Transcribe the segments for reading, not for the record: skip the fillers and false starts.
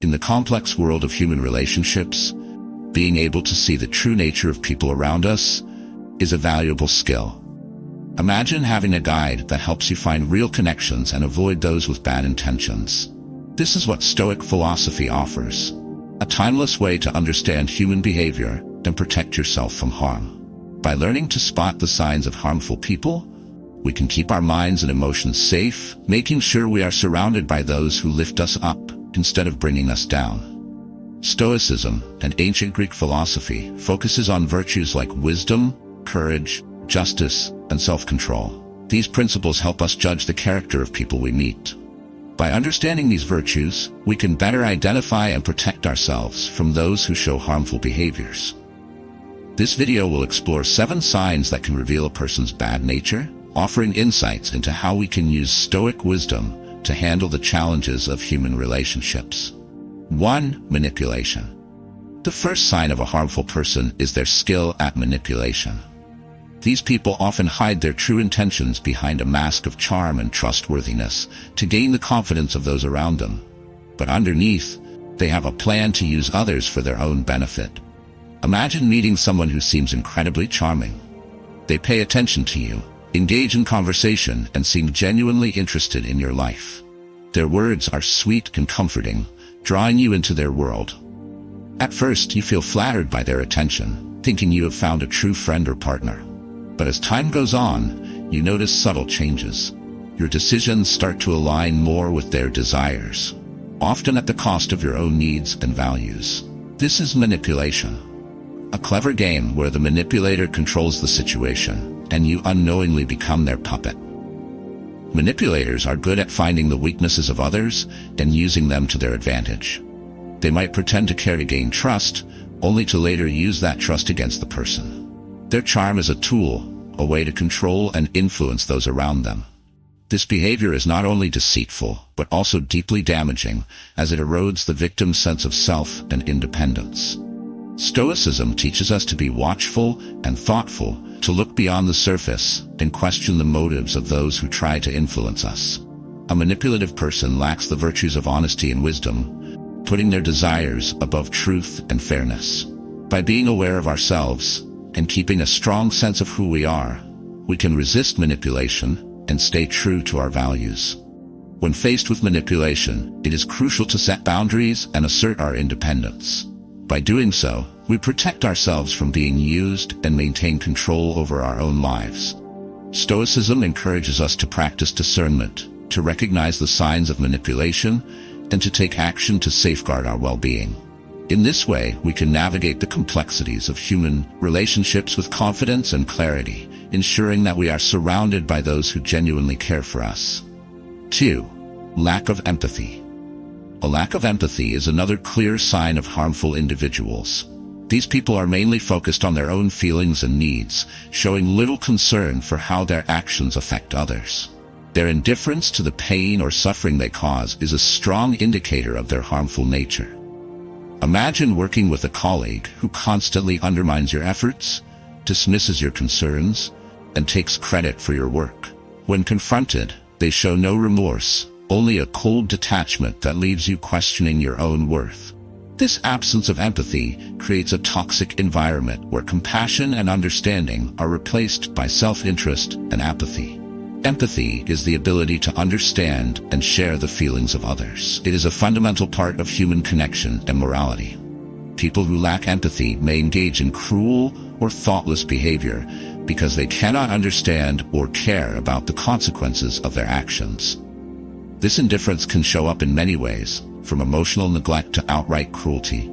In the complex world of human relationships, being able to see the true nature of people around us is a valuable skill. Imagine having a guide that helps you find real connections and avoid those with bad intentions. This is what Stoic philosophy offers, a timeless way to understand human behavior and protect yourself from harm. By learning to spot the signs of harmful people, we can keep our minds and emotions safe, making sure we are surrounded by those who lift us up instead of bringing us down. Stoicism, an ancient Greek philosophy, focuses on virtues like wisdom, courage, justice, and self-control. These principles help us judge the character of people we meet. By understanding these virtues, we can better identify and protect ourselves from those who show harmful behaviors. This video will explore 7 signs that can reveal a person's bad nature, offering insights into how we can use Stoic wisdom to handle the challenges of human relationships. 1. Manipulation. The first sign of a harmful person is their skill at manipulation. These people often hide their true intentions behind a mask of charm and trustworthiness to gain the confidence of those around them. But underneath, they have a plan to use others for their own benefit. Imagine meeting someone who seems incredibly charming. They pay attention to you, engage in conversation, and seem genuinely interested in your life. Their words are sweet and comforting, drawing you into their world. At first, you feel flattered by their attention, thinking you have found a true friend or partner. But as time goes on, you notice subtle changes. Your decisions start to align more with their desires, often at the cost of your own needs and values. This is manipulation, a clever game where the manipulator controls the situation, and you unknowingly become their puppet. Manipulators are good at finding the weaknesses of others and using them to their advantage. They might pretend to care to gain trust, only to later use that trust against the person. Their charm is a tool, a way to control and influence those around them. This behavior is not only deceitful, but also deeply damaging, as it erodes the victim's sense of self and independence. Stoicism teaches us to be watchful and thoughtful, to look beyond the surface and question the motives of those who try to influence us. A manipulative person lacks the virtues of honesty and wisdom, putting their desires above truth and fairness. By being aware of ourselves and keeping a strong sense of who we are, we can resist manipulation and stay true to our values. When faced with manipulation, it is crucial to set boundaries and assert our independence. By doing so, we protect ourselves from being used and maintain control over our own lives. Stoicism encourages us to practice discernment, to recognize the signs of manipulation, and to take action to safeguard our well-being. In this way, we can navigate the complexities of human relationships with confidence and clarity, ensuring that we are surrounded by those who genuinely care for us. 2. Lack of empathy. A lack of empathy is another clear sign of harmful individuals. These people are mainly focused on their own feelings and needs, showing little concern for how their actions affect others. Their indifference to the pain or suffering they cause is a strong indicator of their harmful nature. Imagine working with a colleague who constantly undermines your efforts, dismisses your concerns, and takes credit for your work. When confronted, they show no remorse, only a cold detachment that leaves you questioning your own worth. This absence of empathy creates a toxic environment where compassion and understanding are replaced by self-interest and apathy. Empathy is the ability to understand and share the feelings of others. It is a fundamental part of human connection and morality. People who lack empathy may engage in cruel or thoughtless behavior because they cannot understand or care about the consequences of their actions. This indifference can show up in many ways, from emotional neglect to outright cruelty,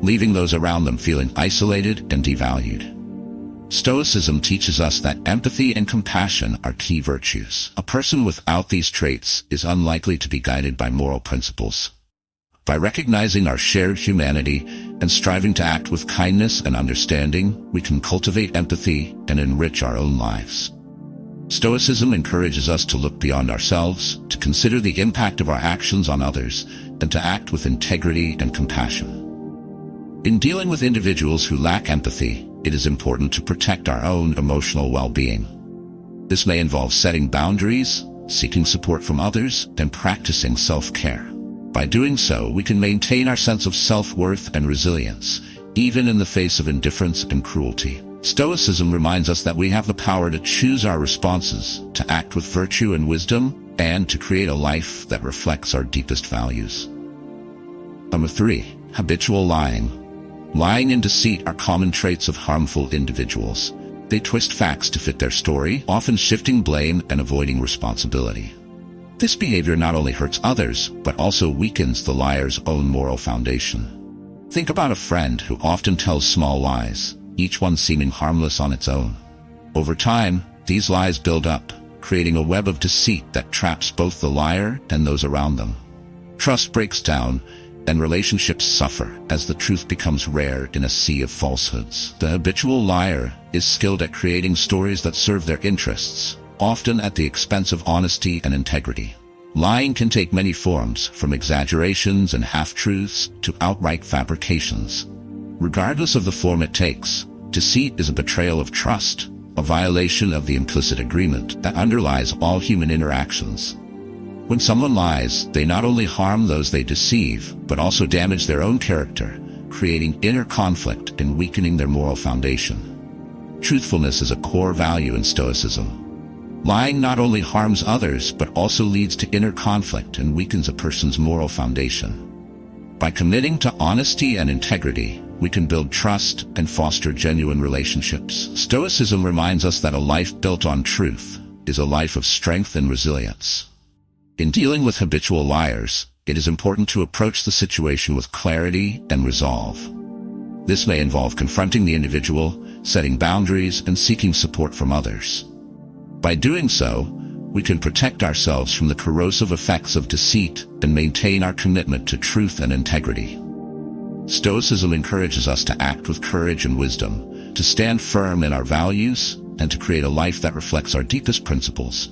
leaving those around them feeling isolated and devalued. Stoicism teaches us that empathy and compassion are key virtues. A person without these traits is unlikely to be guided by moral principles. By recognizing our shared humanity and striving to act with kindness and understanding, we can cultivate empathy and enrich our own lives. Stoicism encourages us to look beyond ourselves, to consider the impact of our actions on others, and to act with integrity and compassion. In dealing with individuals who lack empathy, it is important to protect our own emotional well-being. This may involve setting boundaries, seeking support from others, and practicing self-care. By doing so, we can maintain our sense of self-worth and resilience, even in the face of indifference and cruelty. Stoicism reminds us that we have the power to choose our responses, to act with virtue and wisdom, and to create a life that reflects our deepest values. Number 3. Habitual lying. Lying and deceit are common traits of harmful individuals. They twist facts to fit their story, often shifting blame and avoiding responsibility. This behavior not only hurts others, but also weakens the liar's own moral foundation. Think about a friend who often tells small lies, each one seeming harmless on its own. Over time, these lies build up, creating a web of deceit that traps both the liar and those around them. Trust breaks down, and relationships suffer as the truth becomes rare in a sea of falsehoods. The habitual liar is skilled at creating stories that serve their interests, often at the expense of honesty and integrity. Lying can take many forms, from exaggerations and half-truths to outright fabrications. Regardless of the form it takes, deceit is a betrayal of trust, a violation of the implicit agreement that underlies all human interactions. When someone lies, they not only harm those they deceive, but also damage their own character, creating inner conflict and weakening their moral foundation. Truthfulness is a core value in Stoicism. Lying not only harms others, but also leads to inner conflict and weakens a person's moral foundation. By committing to honesty and integrity, we can build trust and foster genuine relationships. Stoicism reminds us that a life built on truth is a life of strength and resilience. In dealing with habitual liars, it is important to approach the situation with clarity and resolve. This may involve confronting the individual, setting boundaries, and seeking support from others. By doing so, we can protect ourselves from the corrosive effects of deceit and maintain our commitment to truth and integrity. Stoicism encourages us to act with courage and wisdom, to stand firm in our values, and to create a life that reflects our deepest principles.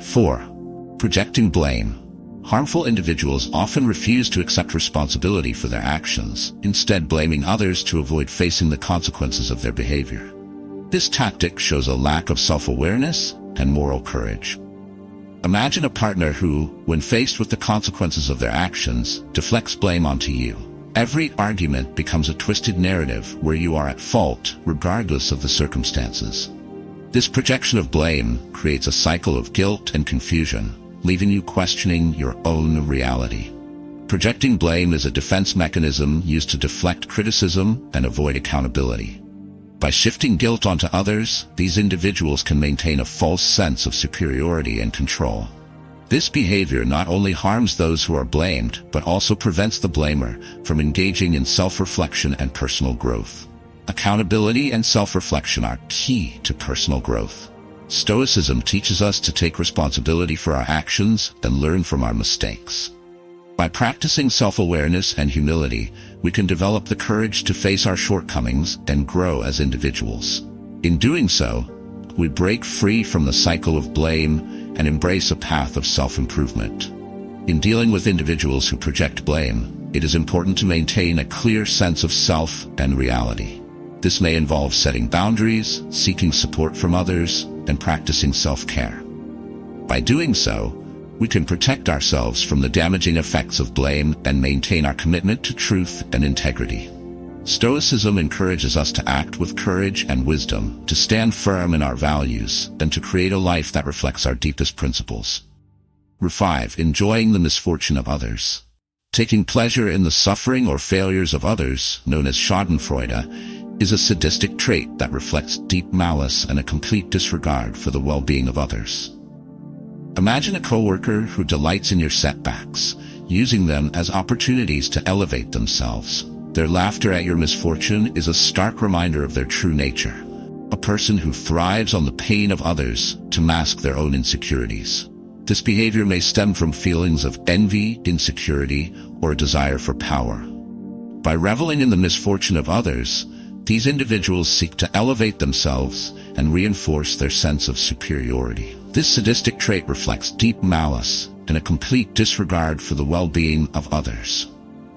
4. Projecting blame. Harmful individuals often refuse to accept responsibility for their actions, instead blaming others to avoid facing the consequences of their behavior. This tactic shows a lack of self-awareness and moral courage. Imagine a partner who, when faced with the consequences of their actions, deflects blame onto you. Every argument becomes a twisted narrative where you are at fault, regardless of the circumstances. This projection of blame creates a cycle of guilt and confusion, leaving you questioning your own reality. Projecting blame is a defense mechanism used to deflect criticism and avoid accountability. By shifting guilt onto others, these individuals can maintain a false sense of superiority and control. This behavior not only harms those who are blamed, but also prevents the blamer from engaging in self-reflection and personal growth. Accountability and self-reflection are key to personal growth. Stoicism teaches us to take responsibility for our actions and learn from our mistakes. By practicing self-awareness and humility, we can develop the courage to face our shortcomings and grow as individuals. In doing so, we break free from the cycle of blame and embrace a path of self-improvement. In dealing with individuals who project blame, it is important to maintain a clear sense of self and reality. This may involve setting boundaries, seeking support from others, and practicing self-care. By doing so, we can protect ourselves from the damaging effects of blame and maintain our commitment to truth and integrity. Stoicism encourages us to act with courage and wisdom, to stand firm in our values, and to create a life that reflects our deepest principles. 5. Enjoying the misfortune of others. Taking pleasure in the suffering or failures of others, known as schadenfreude, is a sadistic trait that reflects deep malice and a complete disregard for the well-being of others. Imagine a coworker who delights in your setbacks, using them as opportunities to elevate themselves. Their laughter at your misfortune is a stark reminder of their true nature, a person who thrives on the pain of others to mask their own insecurities. This behavior may stem from feelings of envy, insecurity, or a desire for power. By reveling in the misfortune of others, these individuals seek to elevate themselves and reinforce their sense of superiority. This sadistic trait reflects deep malice and a complete disregard for the well-being of others.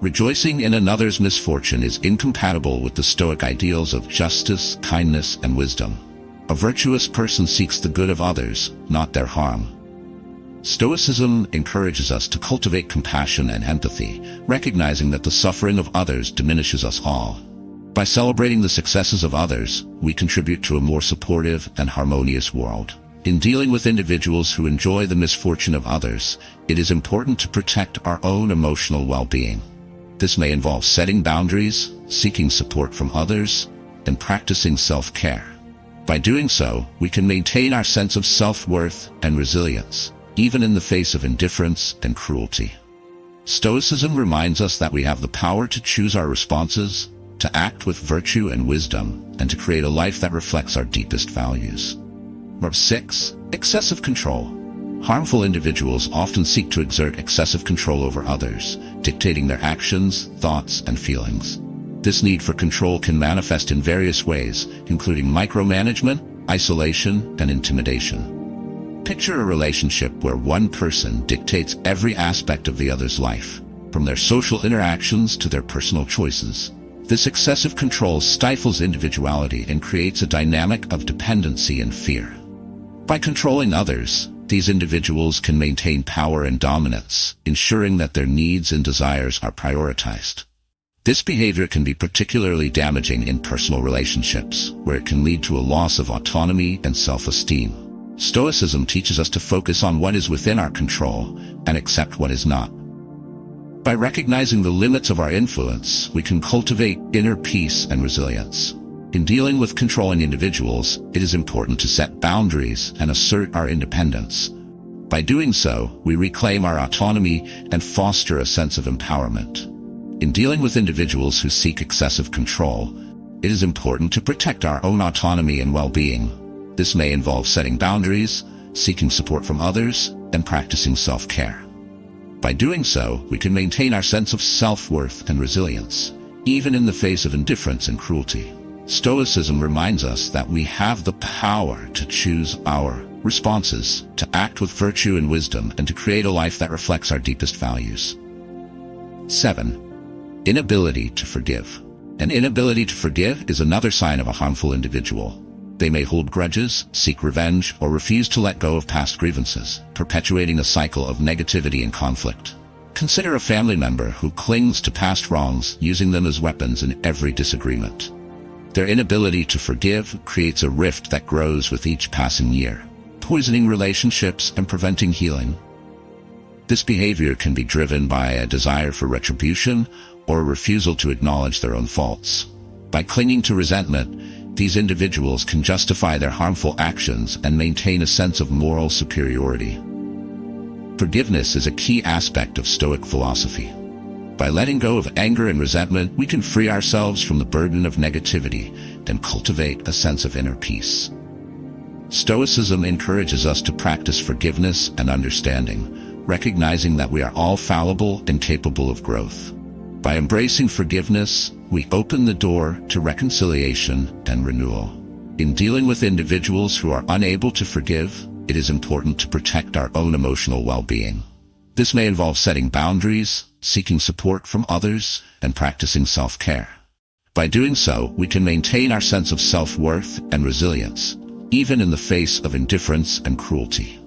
Rejoicing in another's misfortune is incompatible with the Stoic ideals of justice, kindness, and wisdom. A virtuous person seeks the good of others, not their harm. Stoicism encourages us to cultivate compassion and empathy, recognizing that the suffering of others diminishes us all. By celebrating the successes of others, we contribute to a more supportive and harmonious world. In dealing with individuals who enjoy the misfortune of others, it is important to protect our own emotional well-being. This may involve setting boundaries, seeking support from others, and practicing self-care. By doing so, we can maintain our sense of self-worth and resilience, even in the face of indifference and cruelty. Stoicism reminds us that we have the power to choose our responses, to act with virtue and wisdom, and to create a life that reflects our deepest values. Number 6. Excessive control. Harmful individuals often seek to exert excessive control over others, dictating their actions, thoughts, and feelings. This need for control can manifest in various ways, including micromanagement, isolation, and intimidation. Picture a relationship where one person dictates every aspect of the other's life, from their social interactions to their personal choices. This excessive control stifles individuality and creates a dynamic of dependency and fear. By controlling others, these individuals can maintain power and dominance, ensuring that their needs and desires are prioritized. This behavior can be particularly damaging in personal relationships, where it can lead to a loss of autonomy and self-esteem. Stoicism teaches us to focus on what is within our control and accept what is not. By recognizing the limits of our influence, we can cultivate inner peace and resilience. In dealing with controlling individuals, it is important to set boundaries and assert our independence. By doing so, we reclaim our autonomy and foster a sense of empowerment. In dealing with individuals who seek excessive control, it is important to protect our own autonomy and well-being. This may involve setting boundaries, seeking support from others, and practicing self-care. By doing so, we can maintain our sense of self-worth and resilience, even in the face of indifference and cruelty. Stoicism reminds us that we have the power to choose our responses, to act with virtue and wisdom, and to create a life that reflects our deepest values. 7. Inability to forgive. An inability to forgive is another sign of a harmful individual. They may hold grudges, seek revenge, or refuse to let go of past grievances, perpetuating a cycle of negativity and conflict. Consider a family member who clings to past wrongs, using them as weapons in every disagreement. Their inability to forgive creates a rift that grows with each passing year, poisoning relationships and preventing healing. This behavior can be driven by a desire for retribution or a refusal to acknowledge their own faults. By clinging to resentment, these individuals can justify their harmful actions and maintain a sense of moral superiority. Forgiveness is a key aspect of Stoic philosophy. By letting go of anger and resentment, we can free ourselves from the burden of negativity and cultivate a sense of inner peace. Stoicism encourages us to practice forgiveness and understanding, recognizing that we are all fallible and capable of growth. By embracing forgiveness, we open the door to reconciliation and renewal. In dealing with individuals who are unable to forgive, it is important to protect our own emotional well-being. This may involve setting boundaries, seeking support from others, and practicing self-care. By doing so, we can maintain our sense of self-worth and resilience, even in the face of indifference and cruelty.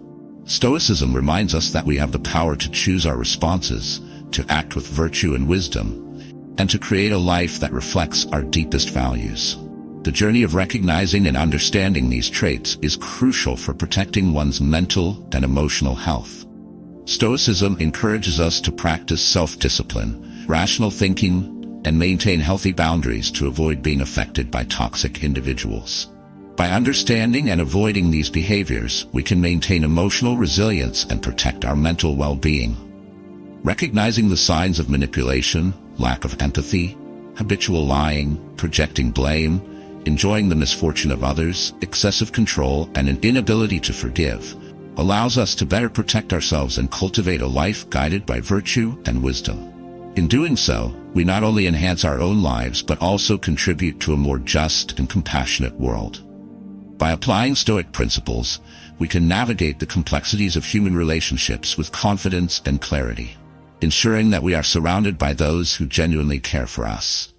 Stoicism reminds us that we have the power to choose our responses, to act with virtue and wisdom, and to create a life that reflects our deepest values. The journey of recognizing and understanding these traits is crucial for protecting one's mental and emotional health. Stoicism encourages us to practice self-discipline, rational thinking, and maintain healthy boundaries to avoid being affected by toxic individuals. By understanding and avoiding these behaviors, we can maintain emotional resilience and protect our mental well-being. Recognizing the signs of manipulation, lack of empathy, habitual lying, projecting blame, enjoying the misfortune of others, excessive control, and an inability to forgive allows us to better protect ourselves and cultivate a life guided by virtue and wisdom. In doing so, we not only enhance our own lives but also contribute to a more just and compassionate world. By applying Stoic principles, we can navigate the complexities of human relationships with confidence and clarity, ensuring that we are surrounded by those who genuinely care for us.